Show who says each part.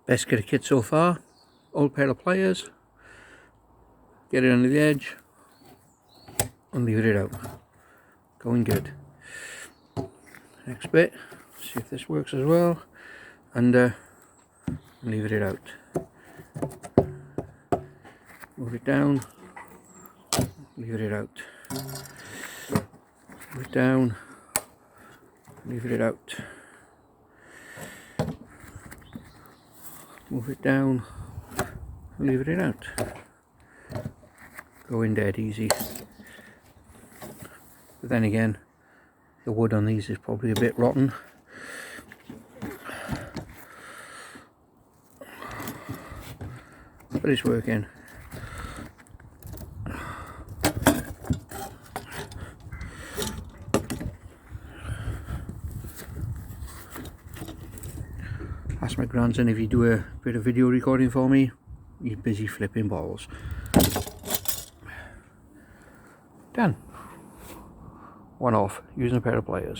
Speaker 1: Best kit of kit so far. Old pair of pliers. Get it under the edge and leave it out. Going good. Next bit, see if this works as well. Under, leave it out. Move it down, leave it out. Move it down, leave it out. Move it down, leave it out. Going dead easy. But then again, the wood on these is probably a bit rotten. But it's working. Ask my grandson if he do a bit of video recording for me. He's busy flipping balls. Done. One off, using a pair of pliers.